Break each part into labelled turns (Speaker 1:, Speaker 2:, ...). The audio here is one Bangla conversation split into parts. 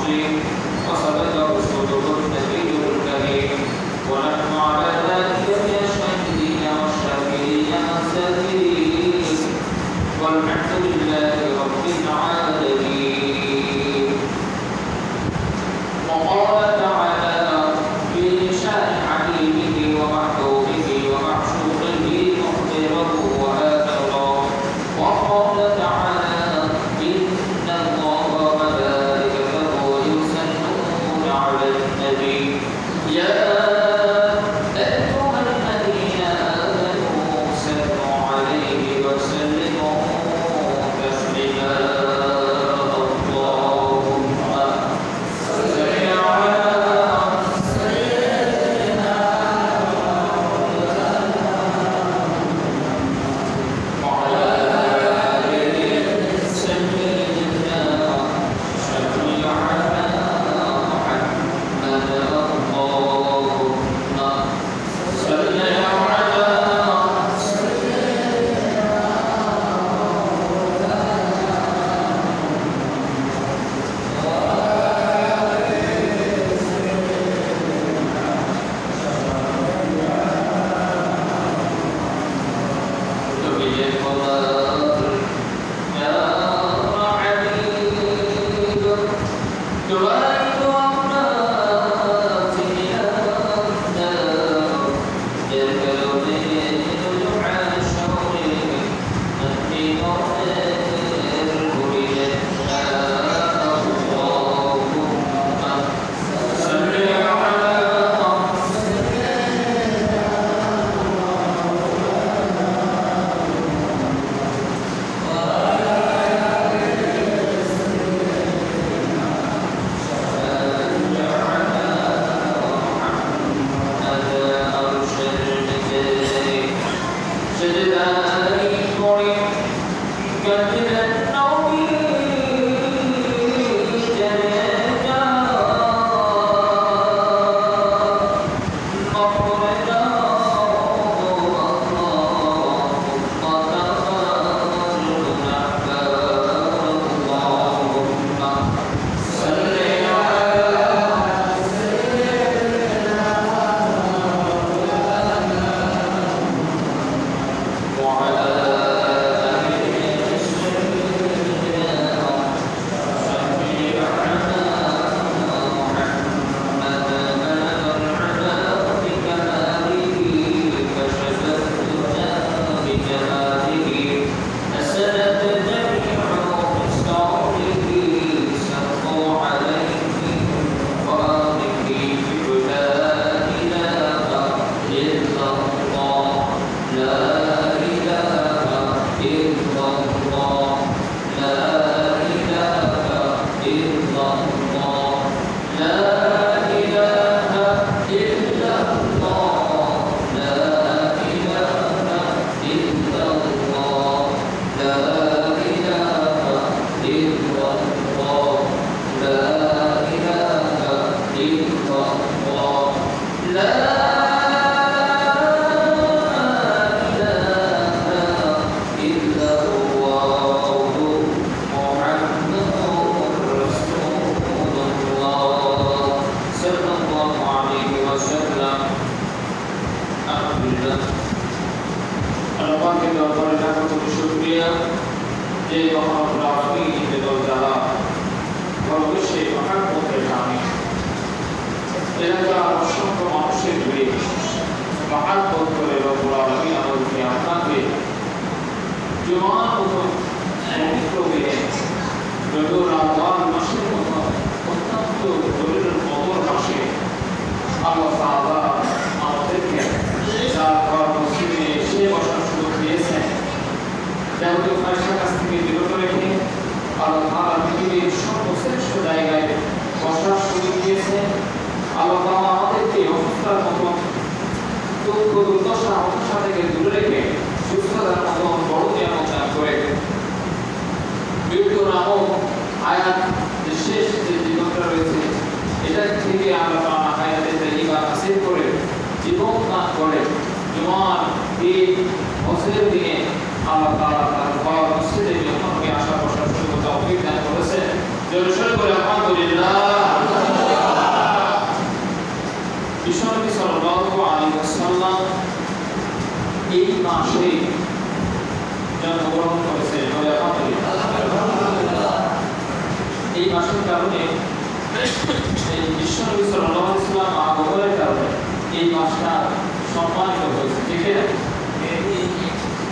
Speaker 1: مسلم وصدق رسوله النبي الكريم ونحن على ذلك من الشاهدين والشاكرين والذاكرين والحمد لله رب العالمين. وقال تعالى في شان حبيبه ومحبوبه ومعشوقه مخبرا وآخرا وقال تعالى إن الله وملائكته يصلون على النبي يا أيها الذين آمنوا صلوا عليه وسلموا تسليما. اللهم صل على سيدنا وعلى آله سيدنا صل على محمد. اللهم صل على نبي القمر يا عبيد تبارك رحمتك يا النار جاك لونين دعاء شوقي نهدي مغير بيدنا. اللهم صل على আয়াত শেষ যে জীবনটা রয়েছে এটা থেকে আমরা হায়াতে তাইয়্যিবা হাসিল করে জীবন দান করে জোয়ান এই বছরের দিনে আল্লাহ তাআলা তার ঘর মসজিদে যখনকে আশা প্রশাসন তৌফিক দান করেছেন জোরে করে আলহামদুলিল্লাহ। এই মাসে জন্মগ্রহণ করেছে। এই মাসের কারণে এই বিশ্বনবী সাল্লাল্লাহু আলাইহি ওয়াসাল্লাম আগমনের কারণে এই মাসটা সম্মানিত হয়েছে। ঠিক আছে,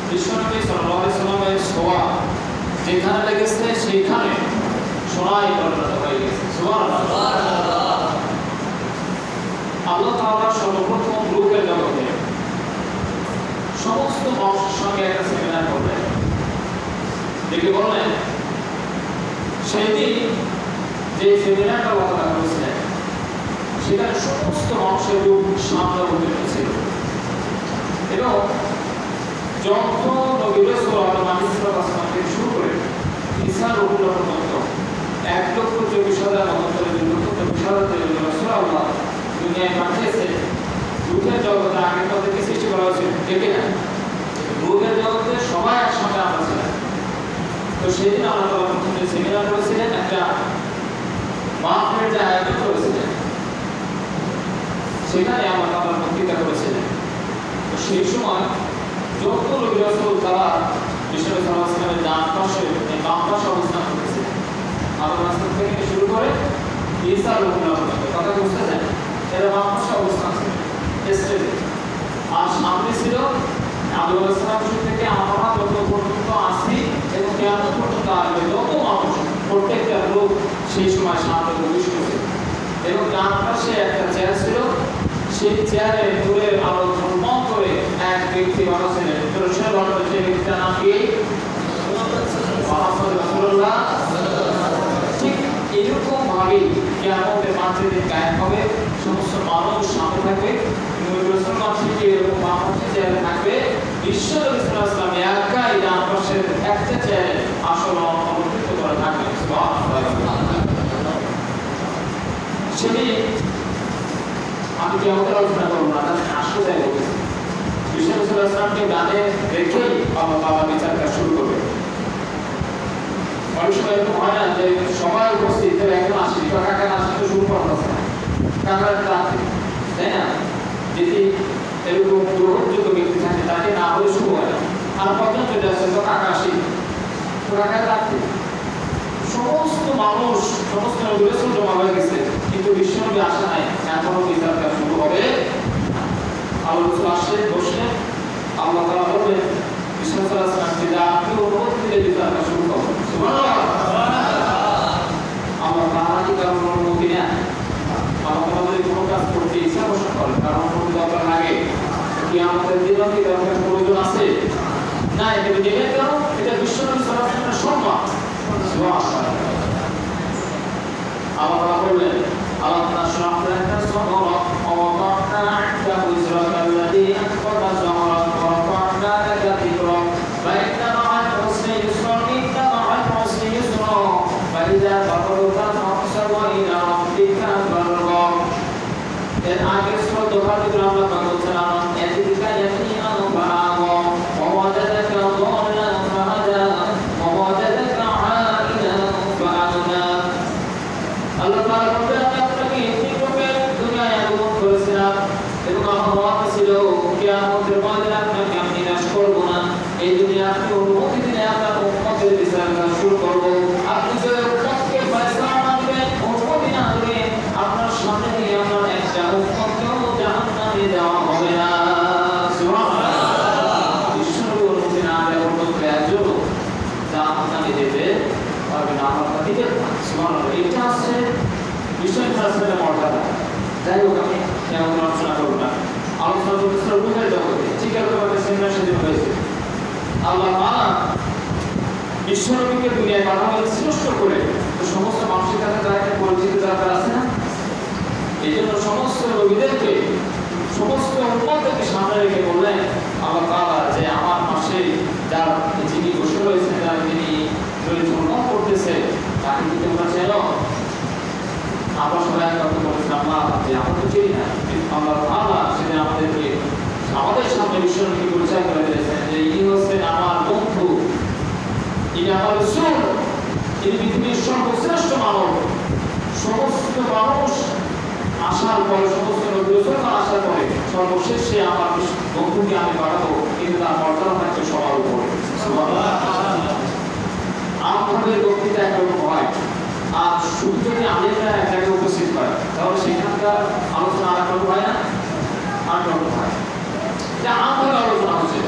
Speaker 1: বিশ্বনবী সাল্লাল্লাহু আলাইহি ওয়াসাল্লামের ছোঁয়া যেখানে লেগেছে সেখানে সোনায় পরিণত হয়ে গেছে। সুবহানাল্লাহ। আল্লাহ তাআলা সর্বপ্রথম রূহের জগতে সমস্ত মানুষের সঙ্গে একটা সেমিনার করলেন। দেখে বললেন সেদিন যে সেমিনারটা কথা করেছিলেন সেখানে সমস্ত মানুষের রূপ সামনে অবতীর্ণ ছিল এবং যত নবী রাসূল আলাইহিস থেকে শুরু করে ঈসা রূহুল্লাহ পর্যন্ত 1,24,000 মতান্তরে 2,24,000 রাসূলুল্লাহ দুনিয়ায় পাঠিয়েছে। রূহের জগতে আগে তাদেরকে সৃষ্টি করা হয়েছে, ঠিক না? রূহের জগতে সবাই একসঙ্গে আমরা ছিলাম। তো সেদিন আল্লাহ তাআলা প্রথমে সেমিনার করেছিলেন, একটা মাহফিলের আয়োজন করেছিলেন, সেখানে আল্লাহ তাআলা বক্তৃতা করেছিলেন। তো সেই সময় যত নবী রাসূল তারা বিশ্বনবী সাল্লাল্লাহু আলাইহি ওয়াসাল্লামের ডান পাশে বাম পাশে অবস্থান করেছিলেন। আল্লাহ রাসূল থেকে শুরু করে ঈসা রূহুল্লাহ পর্যন্ত কথা বুঝতেছেন, এরা বাম পাশে অবস্থান ছিল স্টেজে। আর সামনে ছিল আদম আলাইহিস সালাম থেকে আমরা যত পর্যন্ত আসি এবং কিয়ামত পর্যন্ত আসবে যত মানুষ প্রত্যেকটা লোক সেই সময় সামনে প্রবেশ করেছে। এবং ডান পাশে একটা চেয়ার ছিল, সেই চেয়ারে নূরের আলো ঝলমল করে এক ব্যক্তি বসেছিলেন। সেই ব্যক্তির নাম কি? মুহাম্মদ রাসূলুল্লাহ। ঠিক এরকম ভাবে কিয়ামতের মাঠে দিন কায়েম হবে, সমস্ত মানুষ সামনে থাকবে, নবী রাসূল মাঝে এরকম বাম পাশে চেয়ারে থাকবে, বিশ্বনবী সাল্লাল্লাহু আলাইহি ওয়াসাল্লাম একাই ডান পাশে একটা চেয়ারে আসল অলঙ্কৃত করা থাকবে। সুবহানাল্লাহ। সেদিন আমি কিয়ামতের আলোচনা করব না, তার আসল জায়গা বলছি। বিশ্বনবী সাল্লাল্লাহু আলাইহি ওয়াসাল্লামকে ডানে রেখেই আল্লাহ তাআলা বিচার কাজ শুরু করবে। অনেক সময় এরকম হয় না যে সবাই উপস্থিত একজন আসি কাকা আসতে শুরু করতেছে না, কাকার রাতে, তাই না? যদি এরকম গ্রহণযোগ্য ব্যক্তি থাকে তাকে না হলে শুরু হয় না। আর কজন চলে আসছে তো কাকা আসি, তো কাকার রাতে সমস্ত মানুষ সমস্ত নবী রাসূল জমা হয়ে গেছে, কিন্তু বিশ্বনবী আসে নাই। এখনো বিচার কাজ শুরু হবে। আল্লাহ রাসূল আসলে বসলেন, আল্লাহ তাআলা বললেন বিশ্বনবী সাল্লাল্লাহু আলাইহি ওয়াসাল্লাম যে আপনি অনুমতি দিলে বিচার কাজ শুরু করুন। সুবহানাল্লাহ। আল্লাহ তাআলা কি কারণ অনুমতি নেন? আল্লাহ তাআলা যদি কোনো কাজ করতে ইচ্ছা পোষণ করেন, কারণ অনুমতি দরকার লাগে কি আমাদের দিনও কি দরকার প্রয়োজন আছে না? এটা দেবেন কেন? এটা বিশ্বনবী সাল্লাল্লাহু আলাইহি ওয়াসাল্লামের সম্মান। সুবহানাল্লাহ। আল্লাহ বললেন আল্লাহ নাশরাহ লাকা সাদরাক ওয়া ওয়াদা'না 'anকা wizraka alladhi anqadha dhahrak wa rafa'na laka dhikrak fa inna ma'al 'usri yusran inna ma'al 'usri yusra fa idha faragta fansab ila rabbika farghab। এর আগে সূরা দোহাতে আল্লাহ বলছেন এদিকা ইয়াতিমান ফাআওয়া ওয়া ওয়াজাদাকা ضالًا ফাহাদা ওয়া ওয়াজাদাকা 'আইলান ফাআগনা। আল্লাহ তাআলা বলেন আমি আপনাকে এই রূপে দুনিয়ায় আগমন করেছিলাম এবং আমার ওয়াদা ছিল কিয়ামতের ময়দানে আপনাকে আমি নিরাশ করব না। এই দুনিয়া আপনি অনুমতি দিলে আপনার উম্মতের বিচার শুরু করব। আপনি যে উম্মতকে ফয়সালা মানবেন, অনুমতি না দিলে আপনার সামনে দিয়ে আপনার একটা উম্মতকেও জাহান্নামে দেওয়া হবে না। সুবহানাল্লাহ। বিশ্বনবী অনুমতি না দেওয়ার উম্মতকে একজন জাহান্নামে দেবে পারবে না, আমরা দিতে পারবো। সুবহানাল্লাহ। এটা আছে বিশ্বনবী সাল্লাল্লাহু আলাইহি ওয়াসাল্লাম। যাই হোক আমি কেমন আলোচনা করব না, আলোচনা করতে রূহের জগতে ঠিক আছে সেমিনার সেদিন হয়েছে। আল্লাহ তাআলা বিশ্বনবীকে দুনিয়ায় পাঠাবেন শ্রেষ্ঠ করে, তো সমস্ত মানুষের কাছে তার একটা পরিচিত দরকার আছে না? এই জন্য সমস্ত নবীদেরকে সমস্ত উম্মতকে সামনে রেখে বললেন আল্লাহ তাআলা যে আমার পাশে যার যিনি বসে রয়েছেন, যার যিনি পরিচালনা করতেছে, তাকে কি তোমরা চেনো? আমরা সবাই কথা বলেছিলাম না যে আমরা তো চিনি না, কিন্তু আল্লাহ তাআলা সেদিন আমাদেরকে আমাদের সামনে বিশ্বনবীকে পরিচয় করে দিয়েছেন যে ইনি হচ্ছেন আমার বন্ধু, ইনি আমার রাসূল, ইনি পৃথিবীর সর্বশ্রেষ্ঠ মানব। সমস্ত মানুষ আসার পরে, সমস্ত নবী রাসূল আসার পরে সর্বশেষে আমার বন্ধুকে আমি পাঠাবো, কিন্তু মর্যাদা থাকবে সবার উপরে। আমাদের বক্তৃতা একরকম হয়, আর শুধু যদি আলেমরা এক জায়গায় উপস্থিত হয় তাহলে সেখানকার আলোচনা আর একরকম হয় না, আর রকম হয়। এটা আমভাবে আলোচনা হচ্ছে,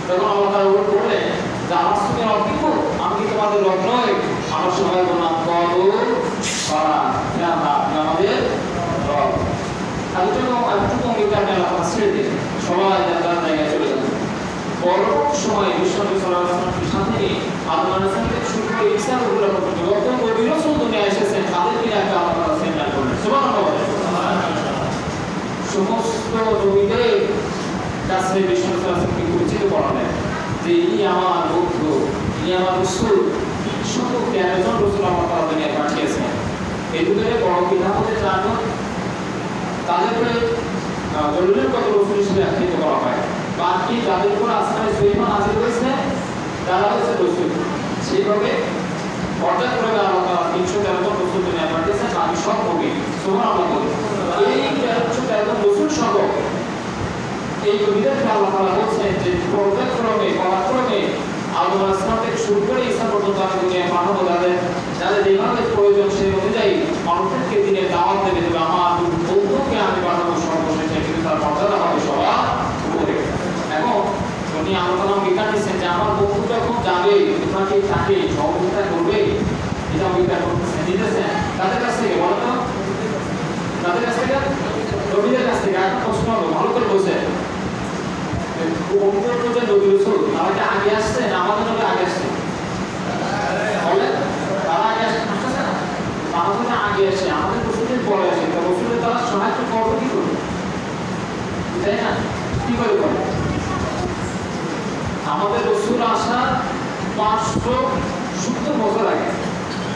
Speaker 1: তখন আল্লাহ তাআলা বলে যে আলাস্তু বিরাব্বিকুম, আমি কি তোমাদের রব নই? আমরা সবাই বললাম ক্বালু বালা, হ্যাঁ আপনি আমাদের রব। একটু অঙ্গীকার মেলা ছেড়ে দিয়ে সবাই তার জায়গায় চলে যাবে। পরবর্তী সময়ে বিশ্বনবী সাল্লাল্লাহু আলাইহি ওয়াসাল্লামের সাথে আদম আলাইহিস সালাম থেকে শুরু করে ঈসা রূহুল্লাহ পর্যন্ত যত নবী রাসূল দুনিয়ায় এসেছেন তাদের নিয়ে একটা আল্লাহ তাআলা সেন্টার করলেন। সুবহানাল্লাহ। সমস্ত নবীদের কাছে বিশ্বনবী সাল্লাল্লাহু আলাইহি ওয়াসাল্লামকে পরিচিত করালেন যে ইনি আমার বন্ধু, ইনি আমার রাসূল, সকল 13 জন রাসূল আল্লাহ তাআলা দুনিয়ায় পাঠিয়েছেন। এই দুটোরে বড় বিধান হতে চারজন, তাদেরকে দলিলের কত রাসূল হিসেবে আখ্যায়িত করা হয়। বাকি যাদের উপর আসমানে সুলাইমান নাযিল হয়েছে তারা হচ্ছে রাসূল। সেইভাবে পর্যায়ক্রমে আল্লাহ তাআলা 313 জন রাসূল দুনিয়ায় পাঠিয়েছেন, বাকি সব নবী। সুবহানাল্লাহ। এই 1313 জন রাসূল সহ এই নবীদেরকে আল্লাহ তাআলা বলছেন যে পর্যায়ক্রমে পরাক্রমে আদম আলাইহিস সালাম থেকে শুরু করে ঈসা পর্যন্ত আমি দুনিয়ায় পাঠাবো, যাদের যেভাবে প্রয়োজন সেই অনুযায়ী মানুষকে দিনের দাওয়াত দেবে। তবে আমার বন্ধুকে আমি পাঠাবো সর্বশেষে, কিন্তু তার মর্যাদা হবে সবার উপরে। এখন উনি আলোচনা বিজ্ঞান দিচ্ছেন যে আমার বন্ধু যখন যাবে তোমরা কি তাকে সহযোগিতা করবে, এটা অঙ্গীকার করতেছেন, দিতেছেন তাদের কাছ থেকে। বলো তো তাদের কাছ থেকে, নবীদের কাছ থেকে। একটা প্রশ্ন হলো, ভালো করে বলছে অন্যান্য যে নবী রাসূল তারা কি আগে আসছে না আমাদের নবী আগে আসছে? বলে তারা আগে আসছে না, আমাদের আগে আসে, আমাদের রাসূলের পরে আসে। তো রাসূলের তারা সাহায্য করবে কি করে, তাই না? কি করে করে আমাদের রাসূল আসার 570 বছর আগে,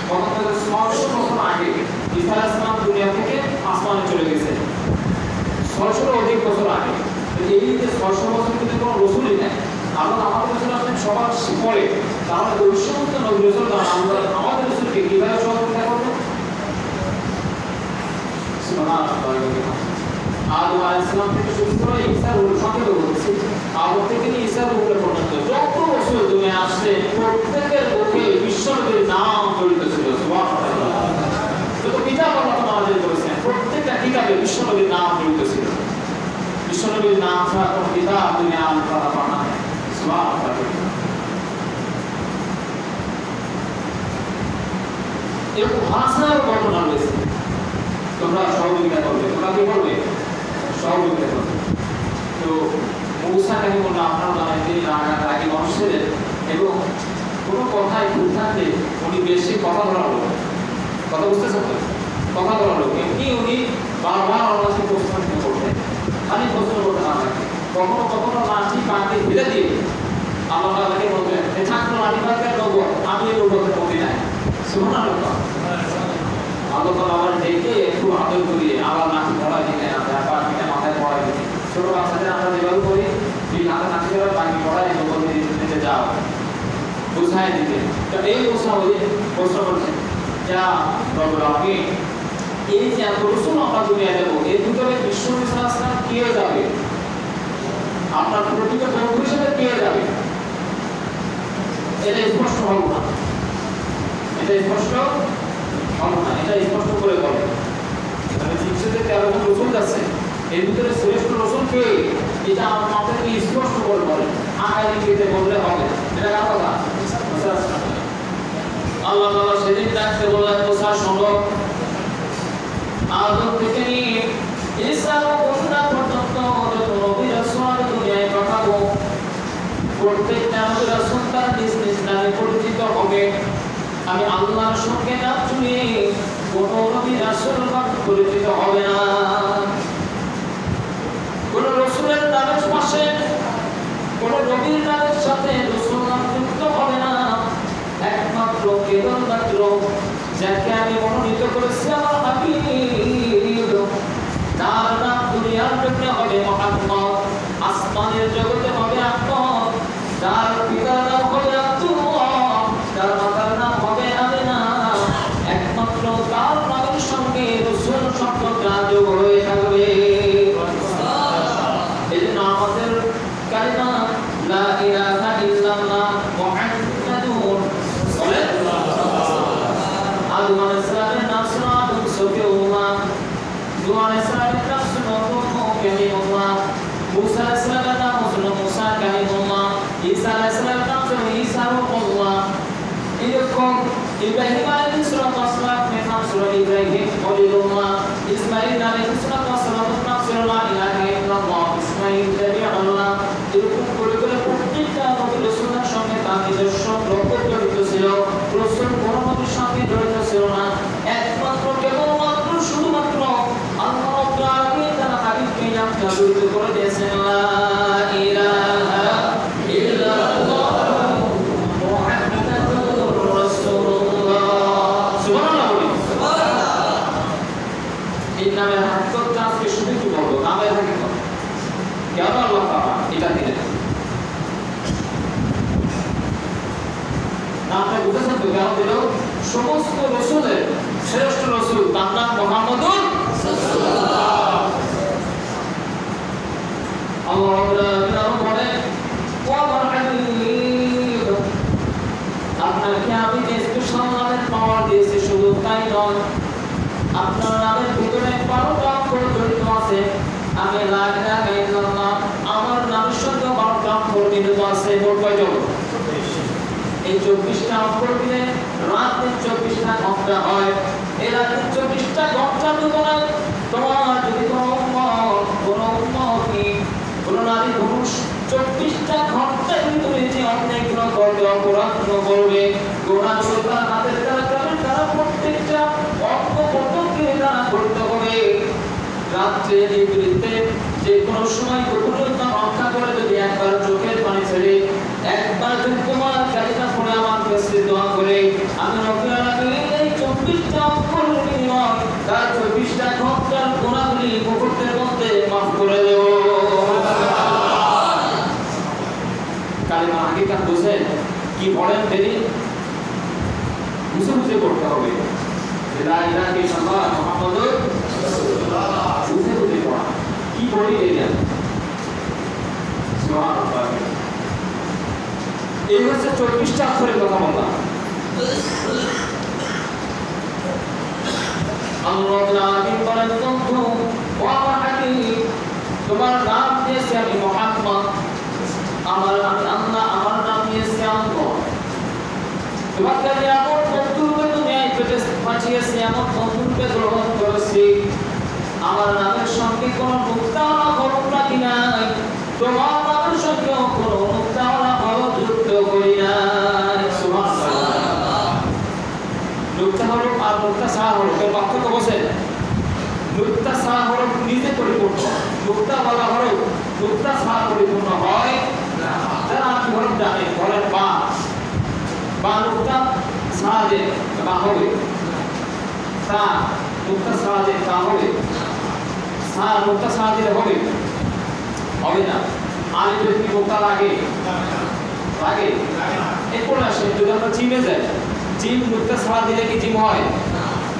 Speaker 1: তখন থেকে 600 বছর আগে ঈসা আলাইহিস সালাম দুনিয়া থেকে আসমানে চলে গেছে। 600 অধিক বছর আগে। এই যে 600 বছর কিন্তু কোনো রাসূলই নাই। আল্লাহ আমাদের রাসূল আসেন সবার পরে, তাহলে ওই সমস্ত নবী রাসূল আমাদের রাসূলকে কিভাবে সহযোগিতা করবে? সুবহানাল্লাহ। আদম আলাইহিস সালাম থেকে শুরু করে ঈসা রূহুল ফাকির হচ্ছে, আদম থেকে ঈসা রূহুল পর্যন্ত যত রাসূল দুনিয়ায় আসছে প্রত্যেকের মুখে বিশ্বনবীর নাম জড়িত ছিল। সুবহানাল্লাহ। যত কিতাব আল্লাহ নাযিল করেছেন প্রত্যেকটা কিতাবে বিশ্বনবীর নাম জড়িত ছিল। বিশ্বনবীর নাম ছাড়া কোনো কিতাব দুনিয়ায় আল্লাহ তাআলা পাঠান। সুবহানাল্লাহ। এরকম হাজার ঘটনা রয়েছে। তোমরা সহযোগিতা করবে, তোমরা কি করবে? সহযোগিতা করবে। তো মূসা কালিমুল্লাহ আপনারা জানেন তিনি রাগী মানুষ ছিলেন এবং কোনো কথায় ভুল থাকলে উনি বেশি কথা ধরালো, কথা বুঝতেছেন তো? কথা ধরালো এমনি উনি বারবার আল্লাহকে প্রশ্ন করতেন, খালি প্রশ্ন করতে না থাকে। কখনো কখনো লাঠি পাকে ফেলে দিয়ে আল্লাহ তাআলাকে বলতেন যে থাকতো লাঠি পাকে দেবো, আমি এই নবুয়তের মধ্যে নাই। সুবহানাল্লাহ। আল্লাহ তাআলা আবার ডেকে একটু আদর করিয়ে আবার লাঠি ধরা দিলেন, আবার মাথায় পড়াই দিলেন। ছোট বাচ্চাদের আমরা যেভাবে করি এই হাতে লাঠি ধরা বাকি পড়াই নবুয়ত দিতে যাও, বুঝাই দিতে। তো এই মূসা ওই প্রশ্ন করছেন, যা রব্বুল আলামিন এই যে এত রাসূল আমরা দুনিয়ায় দেব, এর ভিতরে বিশ্বনবী সাল্লাল্লাহু আলাইহি ওয়াসাল্লাম কে যাবে? আপনার প্রকৃত বন্ধু হিসেবে কে যাবে? এটা স্পষ্ট হলো না, এটা স্পষ্ট হলো না, এটা স্পষ্ট করে বলে। মানে 313 জন রাসূল আছে, এর ভিতরে শ্রেষ্ঠ রাসূল কে এটা আমাদেরকে স্পষ্ট করে বলে। আয়াত দিতে বললে হবে, এটা কার কথা? আল্লাহ তাআলা সেদিন ডাকতে বললেন, মুসা শোনো, আদম থেকে নিয়ে ঈসা পর্যন্ত যত নবী রাসূল দুনিয়ায় পাঠাবো প্রত্যেকটা নবী রাসূল তার নিজ নিজ নামে পরিচিত হবে। আমি আল্লাহর সঙ্গে নাম জুড়ে কোন নবী রাসূল পরিচিত হবে না। কোন রাসূলের নামের পাশে কোন নবীর নামের সাথে রাসূল নাম যুক্ত হবে না। একমাত্র কেবলমাত্র যাকে আমি মনোনীত করেছি আমার হাবিব, তার নাম দুনিয়ার জন্য হবে মুহাম্মদ, আসমানের জগতে হবে আহমদ, তার পিতার নাম হবে আব্দুল্লাহ, তার মাতার নাম হবে আমিনা। একমাত্র তার নামের সঙ্গে রাসূল সম্পর্ক যোগ হয়ে থাকবে। এজন্য আমাদের কালিমা লা আলাইহিস সালামের নাম হলো কালিমুল্লাহ, মুসা আলাইহিস সালামের নাম হলো মুসা কালিমুল্লাহ, ঈসা আলাইহিস সালামের নাম হলো ঈসা রূহুল্লাহ। এরকম ইব্রাহিম আলাইহিস সালামের নাম হলো ইব্রাহিম খলিলুল্লাহ, ইসমাঈল আলাইহিস সালামের নাম হলো লা ইলাহা ইল্লাল্লাহ, ইসমাঈল নবিউল্লাহ। এরকম করে করে প্রত্যেকটা নবী রাসূলের সঙ্গে তার নিজস্ব লক্ষ্য জড়িত ছিল। রাসূল কোন নবীর সঙ্গে জড়িত ছিল না, একমাত্র কেবলমাত্র শুধুমাত্র আল্লাহ রাব্বুল আলামিন তার হাবিবকে নামটা জড়িত করে দিয়েছেন লা ইলাহা ইল্লাল্লাহ মুহাম্মাদুর রাসূলুল্লাহ। সুবহানাল্লাহ বলি সুবহানাল্লাহ। এই নামের হাকিকতটা আজকে শুধু কি বলবো, নামের হাকিকত কেন আল্লাহ তাআলা এটা দিলেন। নামটা বুঝেছেন তো কেন দিল? সমস্ত রাসূলের শ্রেষ্ঠ রাসূল তার নাম মুহাম্মাদুর রাসূলুল্লাহ। আল্লাহ রাব্বুল আলামিন বলেন ওয়া মা'আলিব, আপনাকে আমি স্পেশাল নামের পাওয়ার দিয়েছি। শুধু তাই নয়, আপনার নামের ভিতরে 12টা অক্ষর জড়িত আছে। আমি লা ইলাহা ইল্লাল্লাহ, আমার নামের সঙ্গে 12টা অক্ষর জড়িত আছে। মোট কয়টা? এই 24টা অক্ষর মিলে রাতে 24টা ঘন্টা হয়। এই রাতে 24টা ঘন্টা ভিতরে তোমার যদি কোনো নারী পুরুষ 24টা ঘন্টার ভিতরে যে অনেক গুণ করবে, অপরাধ করবে, গুনাহ করবে, হাতের দ্বারা করবে, তারা প্রত্যেকটা অঙ্গ প্রত্যঙ্গকে তারা করতে হবে। রাত্রে নিভৃতে যে কোনো সময় গোপনীয়তা রক্ষা করে যদি একবার চোখের পানি ছেড়ে একবার যদি তোমার কালিমা পড়ে আমার কাছে দোয়া করে আমি রব্বুল আলামিন এই 24টা অক্ষরের বিনিময়ে তার 24টা ঘন্টার গুনাহগুলি মুহূর্তের মধ্যে মাফ করে দেব। কালিমা হাকিকত বুঝেন কি পড়েন দেরি বুঝে বুঝে পড়তে হবে। লা ইলাহা ইল্লাল্লাহ মুহাম্মাদুর রাসূলুল্লাহ বুঝে বুঝে পড়া। কি পড়ি এটা? সুবহানাল্লাহ। এই হচ্ছে 24টা অক্ষরের কথা বললাম। আল্লাহ রাব্বুল আলামিন বলেন বন্ধু ওয়া মা'আলিব, তোমার নাম দিয়েছি আমি মুহাম্মদ, আমার নাম দিয়েছি আল্লাহ। তোমাকে এমন বন্ধুরূপে দুনিয়ায় পাঠিয়েছি, এমন বন্ধুরূপে গ্রহণ করেছি। আমার নামের সঙ্গে কোনো মুক্তাওয়ালা হরফ রাখি নাই, তোমার নামের সঙ্গে কোনো মুক্তাওয়ালা হরফ যুক্ত করি নাই। সুবহানাল্লাহ। মুক্তা হরফ আর মুক্তা ছাড়া হরফের পার্থক্য বোঝেন? মুক্তা ছাড়া হরফ নিজে পরিপূর্ণ, মুক্তাওয়ালা হরফ মুক্তা ছাড়া পরিপূর্ণ হয় না। যারা কি হরফ জানে বলেন বা মুক্তা ছাড়া যে বা হবে, তা মুক্তা ছাড়া যে তা হবে, মুক্তা ছাড়া দিলে হবে হবে না। আলিফের কি মুক্তা লাগে? লাগে এরপর আসে যদি আমরা জিমে যাই, জিম মুক্তা ছাড়া দিলে কি জিম হয়?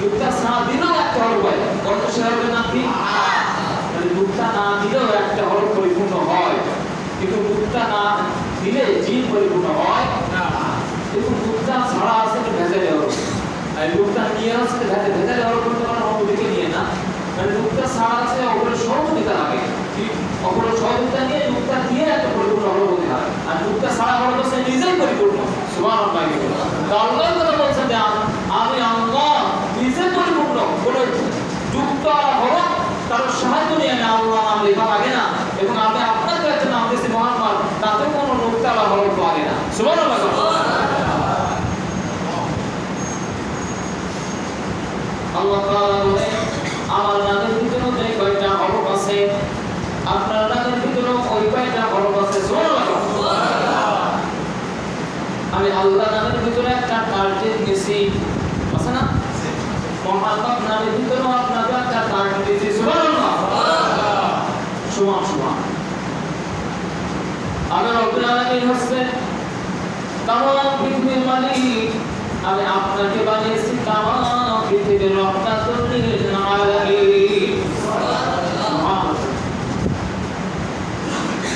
Speaker 1: মুক্তা ছাড়া দিলেও একটা হরফ হয়। কত সে হরফের নাম কি? মানে মুক্তা না দিলেও একটা হরফ পরিপূর্ণ হয়, কিন্তু মুক্তা না দিলে জিম পরিপূর্ণ হয় না। কিন্তু মুক্তা ছাড়া আছে তো ভেজালে হরফ, আর মুক্তা নিয়ে আছে ভেজালে হরফ করতে পারে অন্যদিকে নিয়ে না। মানে মুক্তা ছাড়া আছে অপরের সহযোগিতা লাগে, অপরের সহযোগিতা নিয়ে মুক্তা দিয়ে একটা পরিপূর্ণ হরফ হতে হয়। আর মুক্তা ছাড়া হরফ হচ্ছে নিজেই পরিপূর্ণ। সুবহানাল্লাহ। আল্লাহ কথা বলছেন যে আমি আল্লাহ নিজে পরিপূর্ণ, কোনো যুক্ত হরফ তার সাহায্য নিয়ে আমি আল্লাহ নাম লেখা লাগে না। এবং আমি আপনাকে একটা নাম দিয়েছি মুহাম্মদ, তাতে কোনো মুক্তা বা হরফ লাগে না। সুবহানাল্লাহ। আল্লাহ তাআলা বলেন আমার নামের ভিতরে যে কয়টা হরফ আছে আপনার নামের ভিতরে ওই কয়টা হরফ আছে। সুবহানাল্লাহ। আমি আল্লাহ নামের ভিতরে একটা টার্গেট দিয়েছি, আছে না? মুহাম্মদ নামের ভিতরে আপনাকে একটা টার্গেট দিয়েছি। সুবহানাল্লাহ। সমান সমান। আমি রব্বুল আলামিন হচ্ছেন তামাম পৃথিবীর মালিক, আমি আপনাকে বানিয়েছি তামাম পৃথিবীর রহমাতুল লিল আলামিন। সুবহানাল্লাহ।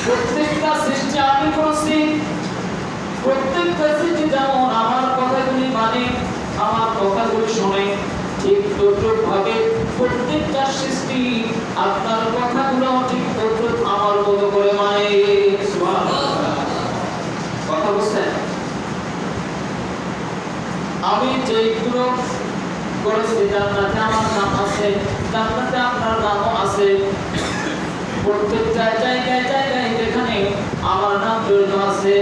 Speaker 1: প্রত্যেকটা সৃষ্টি আমি করেছি, প্রত্যেকটা সৃষ্টি যেমন আমার কথাগুলি মানে, আমার কথাগুলি শোনে, ঠিক তদ্রূপ ভাবে প্রত্যেকটা সৃষ্টি আপনার কথাগুলো ঠিক তদ্রুপ আমার মতো করে মানে। সুবহানাল্লাহ। কথা বুঝছেন? আমি যেগুলো করেছি জান্নাতে আমার নাম আছে, জান্নাতে আপনার নামও আছে। প্রত্যেক জায়গায় যেখানে আমার নাম জড়িত আছে,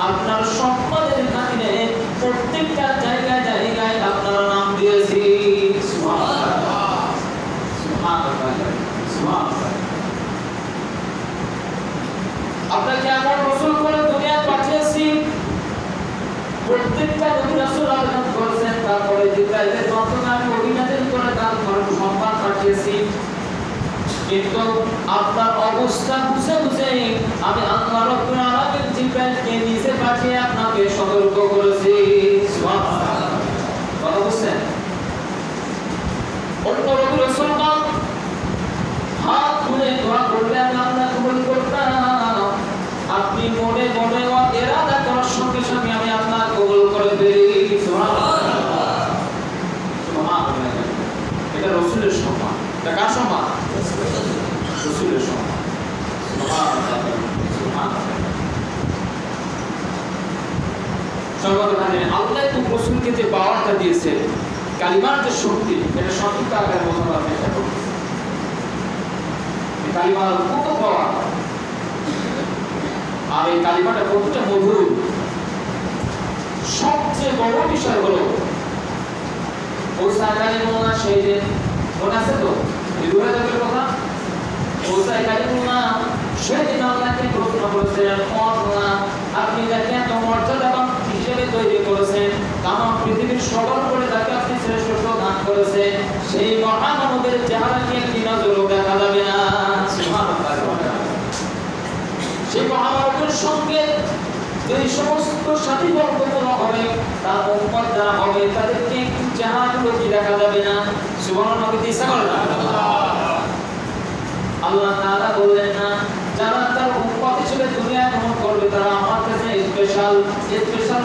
Speaker 1: আপনার সম্পদের খাতিরে প্রত্যেকটা জায়গায় আপনার নাম দিয়েছি। সুবহানাল্লাহ, সুবহানাল্লাহ, সুবহানাল্লাহ। আপনাকে এমন রাসূল করে দুনিয়া পাঠিয়েছি, প্রত্যেকটা নবী রাসূল আল্লাহ করেছেন, তারপরে জিবরাইলের মাধ্যমে আমি অভিনাজিল করে তার সম্মান পাঠিয়েছি। কিন্তু আপনার অবস্থা বুঝে আমি আল্লাহ রাব্বুল আলামিন জিবরাইলকে নিচে পাঠিয়ে আপনাকে সতর্ক করেছি। সুবহানাল্লাহ। কথা বুঝছেন? অন্য নবী রাসূলগণ হাত তুলে দোয়া করলে আমি আল্লাহ কবুল করতাম। আপনি মনে ইরাদা করার সঙ্গে সঙ্গে আমি আল্লাহ কবুল করে দেই। সুবহানাল্লাহ, সুবহানাল্লাহ। এটা রাসূলের সম্মান। এটা কার সম্মান? রাসূলের সম্মান। সুবহানাল্লাহ, সুবহানাল্লাহ। সর্বপ্রথমে আল্লাহ তো রাসূলকে যে পাওয়ারটা দিয়েছে, কালিমার যে শক্তি, এটা সঠিক আকারে বোঝানোর চেষ্টা করছি। এই কালিমার কত পাওয়ার, আর এই কালিমাটা কতটা মধুর। সবচেয়ে বড় বিষয় হলো ওসা কালিমুল্লাহ সেই দিন মনে আছে তো? এই দুই হাজারের কথা। ওসা কালিমুল্লাহ সেই দিন আল্লাহকে প্রশ্ন করেছিলেন, আল্লাহ আপনি যাকে এত মর্যাদাবান হিসেবে তৈরি করেছেন, তামাম পৃথিবীর সবার উপরে যাকে আপনি শ্রেষ্ঠত্ব দান করেছেন, সেই মহামানবের চেহারাকে একটি নজরও দেখা যাবে না। সুবহানাল্লাহ। সেই মহামানবের সঙ্গে এই সমস্ত সাথী বর্গগুলো হবে, তার উম্মত যারা হবে তাদেরকে একটু চেহারাগুলো কি দেখা যাবে না। সুবহানাল্লাহ। ইচ্ছা করে না আল্লাহ তাআলা বললেন না, যারা তার উম্মত হিসেবে দুনিয়ায় গমন করবে তারা আমার কাছে স্পেশাল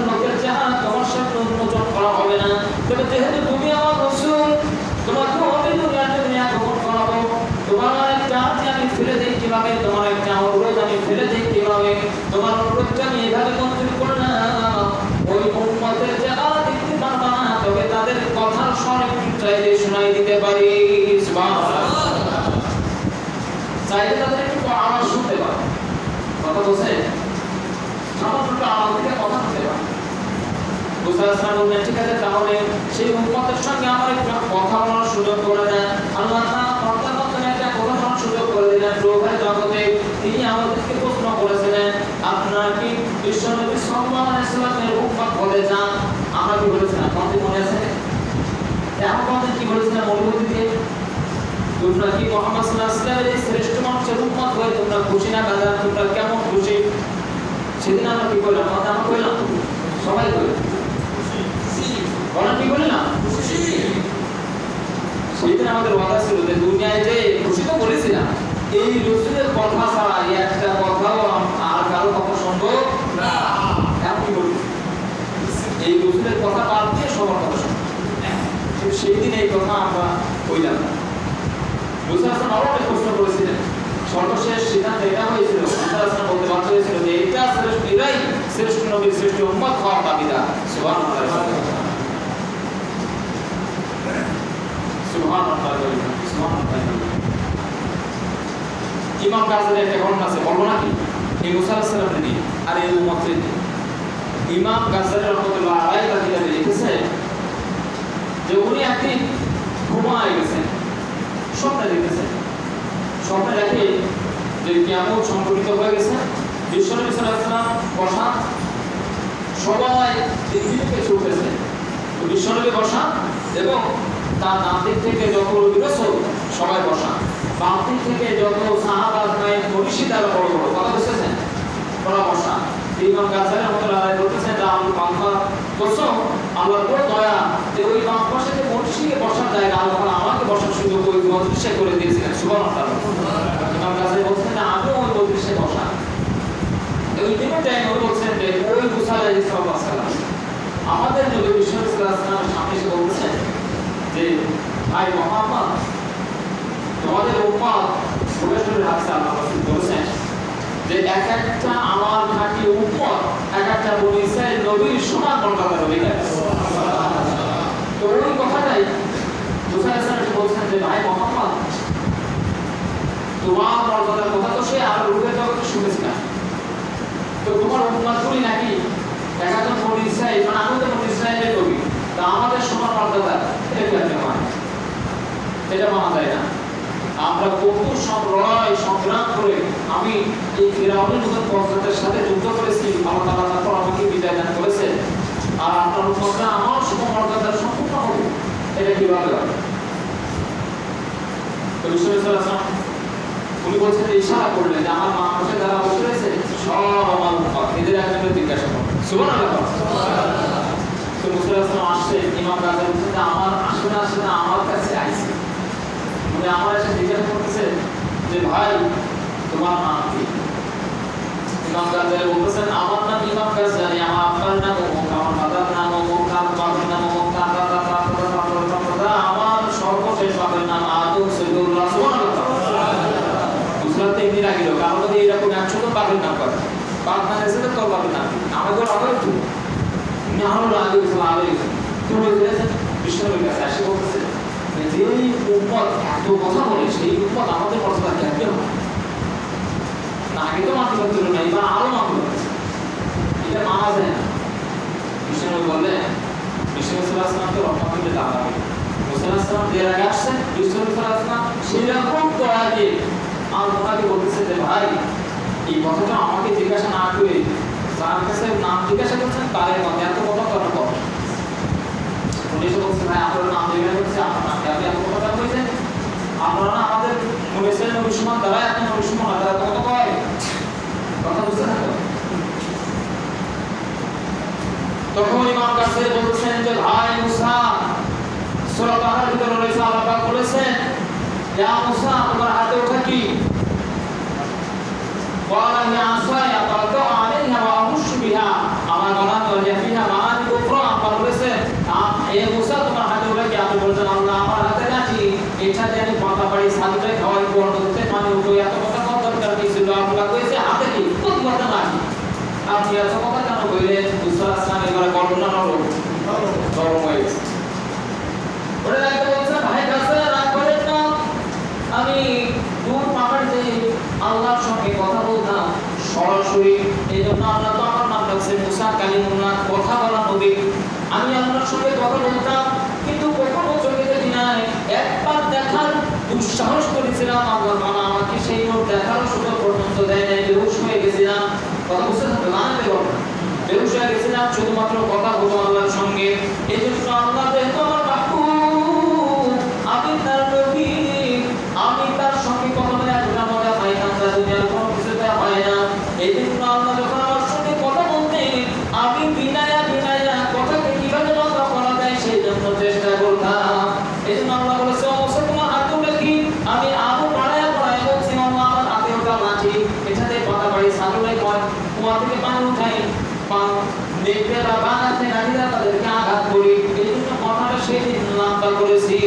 Speaker 1: লোকের চেহারা তোমার সাথে উন্মোচন করা হবে না। তবে যেহেতু তুমি আমার রাসূল, তোমাকে আমি দুনিয়া গমন করাবো, তোমার একটা আমি ফেলে দিই কিভাবে, তোমার একটা অনুরোধ আমি ফেলে দিই কিভাবে, তোমার অনুরোধটা আমি এভাবে মঞ্জুর করলাম। ওই উম্মতের চেহারা দেখতে পারবা না, তবে তাদের কথার স্বর একটু চাইলে শোনাই দিতে পারি। সুবহানাল্লাহ। চাইলে তাদের একটু আওয়াজ শুনতে পারো। কথা বলছে সামান্য আওয়াজ থেকে কথা শুনতে পারো। মুসা বললেন, ঠিক আছে, তাহলে সেই উম্মতের সঙ্গে আমার একটু কথা বলার সুযোগ করে দেন। আল্লাহ তাআলা একটা কথা বলার সুযোগ করে দিলেন। প্রভুর জগতে তিনি আমাদেরকে প্রশ্ন করেছিলেন, আপনারা কি বিশ্বনবী সাল্লাল্লাহু আলাইহি ওয়াসাল্লামের উম্মত হতে চান? আমরা কি বলেছিলাম? আপনাদের মনে আছে? এখন আমাদের কি বলেছিলাম মূলবর্তীতে? তোমরা কি মুহাম্মদ সাল্লাল্লাহু আলাইহি ওয়াসাল্লামের এই শ্রেষ্ঠ মানুষের উম্মত হয়ে তোমরা খুশি না বাজার? তোমরা কেমন খুশি? সেদিন আমরা কি বললাম? আমরা কইলাম সবাই কইলাম বলেন, কি বললাম? খুশি। সেদিন আমাদের ওয়াদা ছিল যে দুনিয়ায় যে খুশি তো বলেছিলাম, এই রাসূলের কথা ছাড়া একটা কথাও আর কারো কথা সম্ভব না। এমন কি বলি, এই রাসূলের কথা বাদ দিয়ে সবার কথা শুনবো। সেই দিন এই কথা আমরা কইলাম না। মুসা হাসান আরো একটা প্রশ্ন করেছিলেন, সর্বশেষ সিদ্ধান্ত এটা হয়েছিল, মুসা হাসান বলতে বাধ্য হয়েছিল যে এটা এরাই শ্রেষ্ঠ নবী, শ্রেষ্ঠ উম্মত হওয়ার দাবিদার। সুবহানাল্লাহ, সুবহানাল্লাহ, সুবহানাল্লাহ। ইমাম গাজ্জালির একটা ঘটনা আছে, বলবো নাকি? এই মুসা আলাইহিস নিয়ে আর এই উম্মতের নিয়ে। ইমাম গাজ্জালি রাহমাতুল্লাহ আলাইহি তার কিতাবে লিখেছে যে উনি একদিন ঘুমায় গেছেন, স্বপ্নে দেখেছেন। স্বপ্নে দেখে যে কিয়ামত সংঘটিত হয়ে গেছে, বিশ্বনবী সাল্লাল্লাহু আলাইহি ওয়াসাল্লাম বসা, সবাই দিকে ছুটতেছে। বিশ্বনবী বসা এবং তার ডান দিক থেকে যত রাসূল সবাই বসা, বাম দিক থেকে যত সাহাবা গায়ে পরিচিতারা বড় বড়, কথা বুঝতেছেন, ওরা বসা। ইমাম গাজ্জালি রাহমাতুল্লাহ আলাইহি বলতেছেন যে আল্লাহ কসম, আল্লাহর বড় দয়া যে ওই বাম পাশে যে মসজিদে বসার জায়গা আল্লাহ আমাকে বসার সুযোগ ওই মজলিসে করে দিয়েছিলেন। সুবহানাল্লাহ। ইমাম গাজ্জালি বলছেন যে আমি ওই মজলিসে বসা। ওই দিনের টাইমে বলছেন যে ওই মুসা আলাইহিস সালাম আমাদের নবী বিশ্বনবী সাল্লাল্লাহু আলাইহি ওয়াসাল্লামের সামনে এসে বলছেন ভাই মোহাম্মদ, তোমাদের উম্মত সরাসরি হাদিসে আল্লাহ রাসূল বলেছেন যে এক একটা আমার খাঁটি উম্মত এক একটা বনি ইসরাইল নবীর সমান মর্যাদার অধিকারী। তো ওই কথাটাই মুসা আলাইহিস সালাম বলছেন যে ভাই মোহাম্মদ, তোমার মর্যাদার কথা তো সে আর রূপে জগতে শুনেছি না, তো তোমার উম্মতগুলি নাকি একজন বনি ইসরাইল, মানে আমি তো বনি ইসরাইলের নবী, তা আমাদের সমান মর্যাদা এটা মানা যায় না। আমরা কত লড়াই সংগ্রাম করে আমি এই ফিরাউনের মতো পর্যাতের সাথে যুদ্ধ করেছি, আল্লাহ তাআলা তারপর আমাকে বিদায় দান করেছেন, আর আপনার উম্মতরা আমার সমমর্যাদার সম্পূর্ণ হবে, এটা কিভাবে হবে? তো রাসূল সাল্লাল্লাহু আলাইহি ওয়াসাল্লাম উনি বলছেন, ইশারা করলেন যে আমার পাশে যারা বসে রয়েছে সব আমার উম্মত, এদের একজনকে জিজ্ঞাসা করুন। সুবহানাল্লাহ। তো রাসূল সাল্লাল্লাহু আলাইহি ওয়াসাল্লাম আসছে, ইমাম গাজী বলছেন যে আমার আসলে আমার কাছে আইছে, মানে আমার এসে জিজ্ঞাসা করতেছে যে ভাই তোমার নাম কি? ইমাম গাজী বলতেছেন আমার নাম ইমাম গাজী, আমার আব্বার নাম অমুক, আমার দাদার নাম অমুক, আমার বাবার নাম অমুক, আমার সর্বশেষ বাবার নাম আদম সৈয়দুল্লাহ। সুবহানাল্লাহ। বুঝতে একদিন লাগিল কারণ যদি এরকম 100 বাবার নাম করে বাপ না এসে তো তোর বাবার নাম আমাদের আবার একটু নাহলে আগে তুমি বলেছেন বিশ্বনবীর কাছে এসে বলতেছে যে উম্মত এত কথা বলে সেই উম্মত আমাদের মর্যাদা কেমন হবে না, আগে তো মানতে পারছিল না, এবার আরো মানতে পারছে, এটা মানা যায় না। বিশ্বনবী বললেন, বিশ্বনবী সাল্লাল্লাহু আলাইহি ওয়াসাল্লাম তো রহমতুল্লিল আলামিন, মুসা আলাইহিস সালাম যে আগে আসছেন বিশ্বনবী সাল্লাল্লাহু আলাইহি ওয়াসাল্লাম সেরকম দয়া দিয়ে আর ওনাকে বলতেছে যে ভাই এই কথাটা আমাকে জিজ্ঞাসা না করে যার কাছে নাম জিজ্ঞাসা করছেন তাদের মধ্যে এত কথা করার পর উনি এসে বলছেন ভাই আপনার নাম জিজ্ঞাসা করছে, আপনার নাম আপনি এত কথা বলছেন, আপনারা না আমাদের মুসলিম মুসলমান দ্বারা এত মুসলমান দ্বারা কত কয় কথা বুঝতে থাকো। তখন ইমাম কাছে বলছেন যে ভাই মুসা, সূরা বাকারার ভিতরে রয়েছে আল্লাহ পাক বলেছেন ইয়া মুসা তোমার হাতে ওঠা কি? ওয়ালা ইয়া আসায় আতালতু আলাইহা ওয়া আহুশু বিহা আমার গলাত ওয়া ফিহা মাআনি উখরা। আল্লাহ বলেছেন এ মুসা তোমার হাতে ওঠা কি? আপনি বলছেন আল্লাহ আমার হাতে লাঠি, এটাতে আমি পাতা পাড়ি সাজতে খাওয়াই করতে মানে উঠো, এত কথা কত দরকার কি ছিল? আল্লাহ কইছে হাতে কি কথা লাঠি, আপনি এত কথা কেন কইলেন? মুসা আসলাম এবারে বর্ণনা হলো গরম হয়ে গেছে। ওরে একটা বলছে ভাই কাছে রাগ করেন না, আমি দূর পাহাড় যে আল্লাহর সঙ্গে কথা বলতাম সরাসরি, এই জন্য আল্লাহ তো আমার নাম রাখছে মুসা কালিমুল্লাহ, কথা বলা নবী। আমি আল্লাহর সঙ্গে কথা বলতাম কিন্তু কখনো চোখে দেখি নাই, একবার দেখার দুঃসাহস করেছিলাম, আল্লাহ মানা আমাকে সেই মোট দেখার সুযোগ পর্যন্ত দেয় নাই, বেহুশ হয়ে গেছিলাম। কথা বুঝতে থাকবে না, বেহুশ হয়ে গেছিলাম শুধুমাত্র কথা বলবো আল্লাহর সঙ্গে। এই জন্য আল্লাহ যেহেতু আমার মাহবুব, আমি তার নবী, আমি তার সঙ্গে কথা বলে এতটা মজা পাই না, যা দুনিয়ার কোনো কিছুতে হয় না। এই জন্য আল্লাহ যখন আমার সঙ্গে কথা বলতেন আমি বিনায়া কথাকে কিভাবে রক্ষা করা যায় সেই জন্য চেষ্টা করতাম। এই জন্য আল্লাহ বলেছে অবশ্য তোমার হাতে কি? আমি আরো বাড়ায় বলছি আমার হাতে ওটা লাঠি, এটাতে কথা বাড়ি সাধুলাই কয় কুয়া থেকে পানি উঠাই নেকড়েরা বানাতে নারীরা তাদেরকে আঘাত করি, এই জন্য কথাটা সেদিন লম্বা করেছি।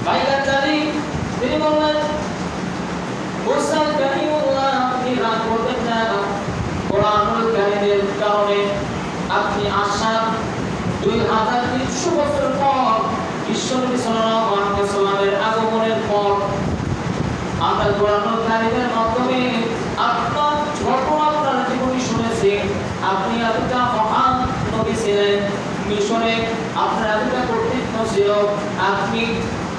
Speaker 1: ভাইরা জানি তিনি বললেন মুসা কালিমুল্লাহ, আপনি রাগ করবেন না, কোরআনুল কারীমের কারণে আপনি আসার 2300 বছর পর বিশ্বনবী সাল্লাল্লাহু আলাইহি ওয়াসাল্লামের আগমনের পর আমরা কোরআনুল কারীমের মাধ্যমে আপনার ঘটনা আপনার জীবনী শুনেছি। আপনি এতটা মহান নবী ছিলেন, মিশরে আপনার এতটা কর্তৃত্ব ছিল, আপনি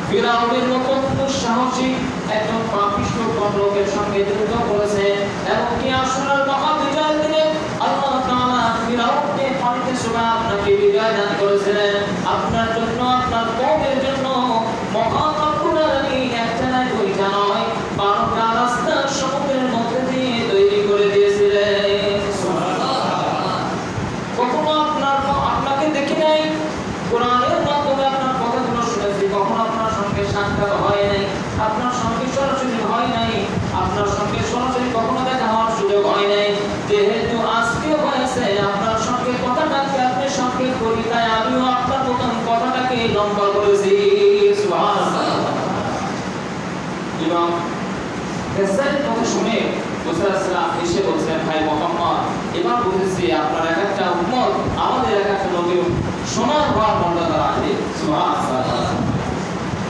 Speaker 1: ফিরাউনের মতো দুঃসাহসী একজন পাপিষ্ঠ লোকের সঙ্গে যুদ্ধ করেছেন এবং কি আসরের মহাবিজয় দিনে আল্লাহ তাআলা ফিরাউনকে পানিতে চুবায় আপনাকে বিজয় দান করেছিলেন। আপনার জন্য আপনার কওমের জন্য মহান রব্বুল আলামিন একটা নয় দুইটা নয় 12টা রাস্তা সমুদ্রের মধ্যে দিয়ে তৈরি করে দিয়েছিলেন। কখনো আপনাকে দেখি নাই, কোরআনের মাধ্যমে আপনার কথাগুলো শুনেছি, কখনো আপনার সঙ্গে সাক্ষাৎ হয় নাই, আপনার সঙ্গে সরাসরি হয় নাই, আপনার সঙ্গে সরাসরি কখনো দেখা হওয়ার সুযোগ হয় নাই। যেহেতু আজকে হয়েছে আপনার সঙ্গে কথাটাকে আপনি সঙ্গে করি, তাই আমিও আপনার মতন কথাটাকে লম্বা রাসূলের কথা শুনে মুসা আলাইহিস সালাম এসে বলছেন, ভাই মুহাম্মদ, এবার বুঝেছি আপনার এক একটা উম্মত আমাদের এক একটা নবীর সমান হওয়ার মর্যাদা রাখে। সুবহানাল্লাহ।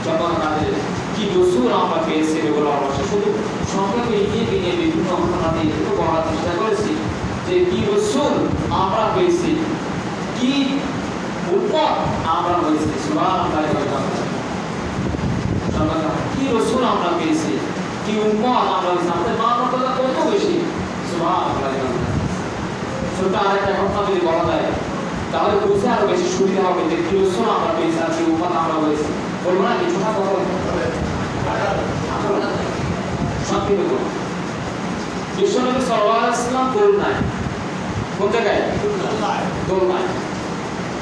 Speaker 1: যখন আমাদের কি রাসূল আমরা পেয়েছি এগুলো আমরা শুধু সংক্ষেপে এগিয়ে বিভিন্ন ঘটনা দিয়ে একটু বলার চেষ্টা করেছি যে কি রাসূল আমরা পেয়েছি, কি উম্মত আমরা হয়েছি। সুবহানাল্লাহ। কি রাসূল আমরা পেয়েছি, কি উম্মত আমরা হয়েছি, আমাদের মানবতা কত বেশি। সুবহানাল্লাহ। ছোট আরেকটা ঘটনা যদি বলা যায় তাহলে বুঝতে আরো বেশি সুবিধা হবে যে কি রাসূল আমরা পেয়েছি আর কি উম্মত আমরা হয়েছি। বলবো না কিছু না কথা সংক্ষেপে বলবো। বিশ্বনবী সাল্লাল্লাহু আলাইহি ওয়াসাল্লাম দোলনায়, কোন জায়গায়? দোলনায়।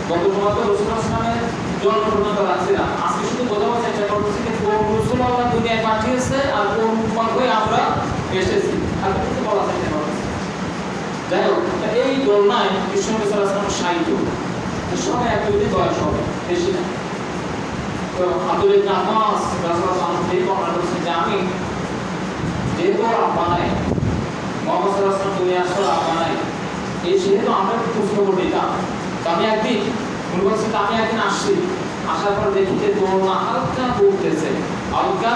Speaker 1: গত জুমাতে রাসূলুল্লাহ সাল্লাল্লাহু আলাইহি ওয়াসাল্লামের জন্ম পর্যন্ত রাখছিলাম। আজকে শুধু বোঝাবার চেষ্টা করতেছি যে কোন রাসূল আল্লাহ দুনিয়ায় পাঠিয়েছে আর কোন উম্মত হয়ে আমরা এসেছি, আর কিছু বলা চেষ্টা করতেছি। যাই হোক, এই দোলনায় বিশ্বনবী সাল্লাল্লাহু আলাইহি ওয়াসাল্লাম শায়িত, সবাই একদিকে বয়স হবে বেশি না। তো আব্দুল ইবনে আব্বাস রাদিয়াল্লাহু আনহু থেকে বর্ণনা করেছেন যে আমি যেহেতু আব্বা নাই, মুহাম্মদ সাল্লাল্লাহু আলাইহি ওয়াসাল্লাম দুনিয়া আসার আব্বা নাই, এই সেহেতু আমরা খোঁজখবর নিতাম। তো আমি একদিন আসছি, আসার পর দেখি যে দোলনা হালকা ঘুরতেছে, হালকা,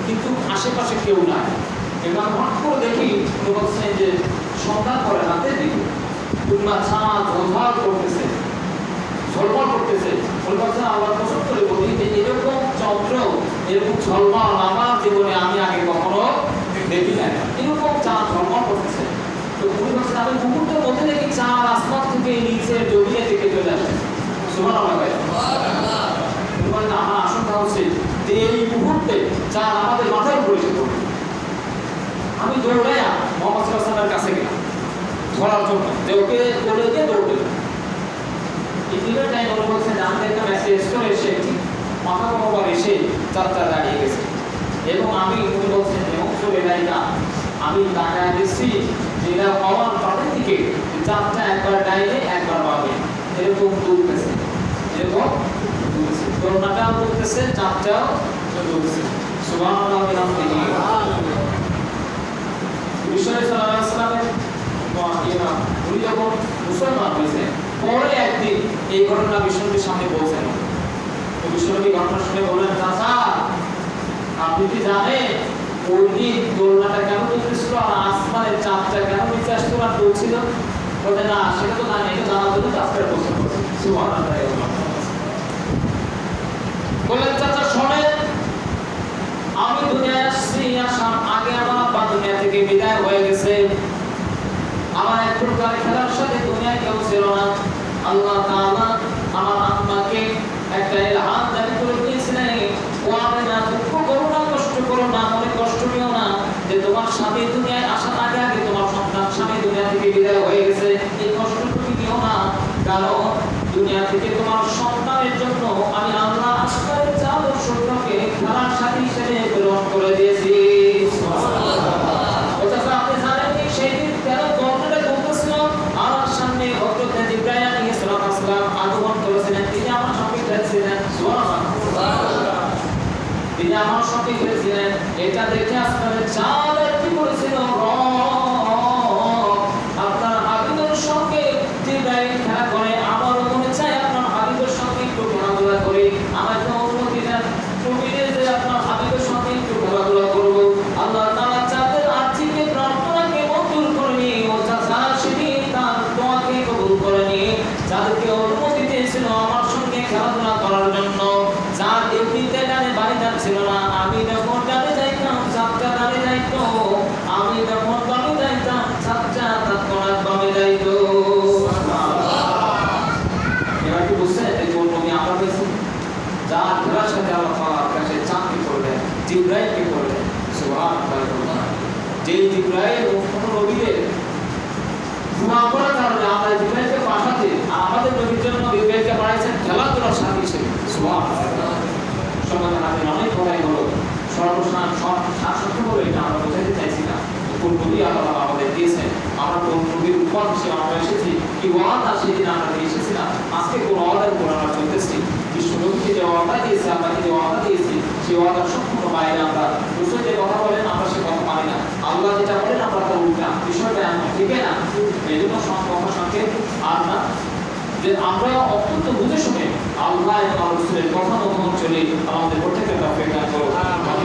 Speaker 1: কিন্তু আশেপাশে কেউ নাই। এবার হঠাৎ করে দেখি বলছেন যে সন্ধ্যা পরে রাতের দিকে পূর্ণা চাঁদ ঝলমল করতেছে, ঝলমল করতেছে। বলছে আল্লাহ কসম করে বলি যে এরকম চন্দ্র, এরকম ঝলমল আমার জীবনে আমি আগে কখনো দেখি নাই। এরকম চাঁদ ঝলমল করতেছে। তো উনি বলছেন আমি মুহূর্তের মধ্যে দেখি চাঁদ আসমান থেকে নিচে জমিয়ে থেকে চলে আসে। সুবহানাল্লাহ। আমার আশঙ্কা হচ্ছে যে এই মুহূর্তে চাঁদ আমাদের মাথার উপরে এসে পড়বে। আমি দৌড়াইয়া মুহাম্মদ সাল্লাল্লাহু আলাইহি ওয়াসাল্লামের কাছে গেলাম ধরার জন্য, যে ওকে বলে দিয়ে দৌড়ে। ইতিমধ্যে টাইম ওরা বলছে যে আমি একটা মেসেজ করে এসে মাথা বরাবর এসে যাত্রা দাঁড়িয়ে গেছে এবং আমি উনি বলছেন এবং চলে যাই না। আমি তাকায় দেখছি যে এরা হওয়ার তাদের দিকে যাত্রা একবার ডাইনে একবার বামে এরকম দুলতেছে, এরকম দুলছে, করোনাটাও দুলতেছে, যাত্রাও দুলছে। সুবহানাল্লাহ। বিশ্বনবী সাল্লাল্লাহু আলাইহি ওয়াসাল্লামের উনি যখন মুসলমান হয়েছে পরে একদিন এই ঘটনা বিশ্বনবীর সামনে বলছেন। তো বিশ্বনবী ঘটনা শুনে বললেন, চাচা আপনি কি জানেন ওই দিন দোলনাটা কেন দুলছিল আর আসমানের চাঁদটা কেন নিচে আসতো আর দুলছিল? বলে না সেটা তো জানি, এটা জানার জন্য আজকের প্রশ্ন করছি। সুবহানাল্লাহ। বললেন চাচা শোনেন, আমি দুনিয়ায় আসছি, আসার আগে আমার আব্বা দুনিয়া থেকে বিদায় হয়ে গেছে। আমার এক প্রকার খেলার সাথে দুনিয়ায় কেউ ছিল না। আল্লাহ তাআলা আমার আম্মাকে একটা ইলহাম দান করে দিয়েছিলেন, ও আমেনা দুঃখ করো না, কষ্ট করো না, মনে কষ্ট নিও না যে তোমার স্বামী দুনিয়ায় আসার আগে আগে তোমার সন্তান স্বামী দুনিয়া থেকে বিদায় হয়ে গেছে। এই কষ্ট তুমি নিও না, কারণ দুনিয়া থেকে তোমার সন্তানের জন্য আমি আল্লাহ আসমানের চাঁদ ও সূর্যকে খেলার সাথী হিসেবে প্রেরণ করে দিয়েছি। আপনি জানেন সেই দিন কেন দোলনাটা দুলতেছিল? আমার সামনে হযরত জিবরাইল আলাইহিস সালাম আগমন করেছিলেন, তিনি আমার সঙ্গে খেলছিলেন। সুবহানাল্লাহ। তিনি আমার সঙ্গে খেলছিলেন, এটা দেখে আসমানের চাঁদ কি করেছিল, আপনার হাবিবের সঙ্গে জিবরাইল খেলা করে, আমারও মনে চায় আপনার হাবিবের সঙ্গে একটু খেলাধুলা করি, আমার তো অনুমতি দেন, তুমি যে আপনার হাবিবের সঙ্গে একটু খেলাধুলা করব। আল্লাহ তাআলা চাঁদের আর্থিকে প্রার্থনাকে মঞ্জুর করে নিয়ে ও চাচা সেদিন তার দোয়াকে কবুল করে নিয়ে চাঁদকে অনুমতি দিয়েছিল আমার সঙ্গে খেলাধুলা করার জন্য। চাঁদ এমনিতে ডানে বাড়ি যাচ্ছিল না, আমি যখন ডানে যাইতাম চাঁদটা ডানে যাইতো, আমি যখন বামে যাইতাম চাঁদটা তৎক্ষণাৎ বামে যাইতো। এবার কি বুঝছেন এই নবী আমরা পেয়েছি? যার ঘোরার সাথে আল্লাহ তাআলার কাছে চাঁদকে করলেন, জিবরাইলকে করলেন। সুবহানাল্লাহ। যেই জিবরাইল কোন নবীদের গুনাহ করার কারণে আমরা জিবরাইলকে পাঠাতে আমাদের নবীর জন্য জিবরাইলকে পাঠাইছেন খেলাধুলার সাথী হিসেবে। সুবহানাল্লাহ। সমাজে আমাদের অনেক কথাই হলো, সর্বসান সত্য বলে এটা আমরা বোঝাতে চাইছি না। কোন নবী আল্লাহ আমাদের দিয়েছেন, আমরা কোন নবীর উপর হিসেবে আমরা এসেছি, কি ওয়াদা সেদিন আমরা এসেছিলাম, আজকে কোন ওয়াদার উপর আমরা চলতেছি। বিশ্বনবীকে যে ওয়াদা দিয়েছে, আমরা যে ওয়াদা দিয়েছি সেই ওয়াদার সম্পূর্ণ বাইরে আমরা রসুল যে কথা বলেন আমরা না যে আমরা অত্যন্ত বুঝে শুনে আল্লাহ এবং রাসূলের কথা মতো চলি। আমাদের প্রত্যেকটা তৌফিক দান করুন।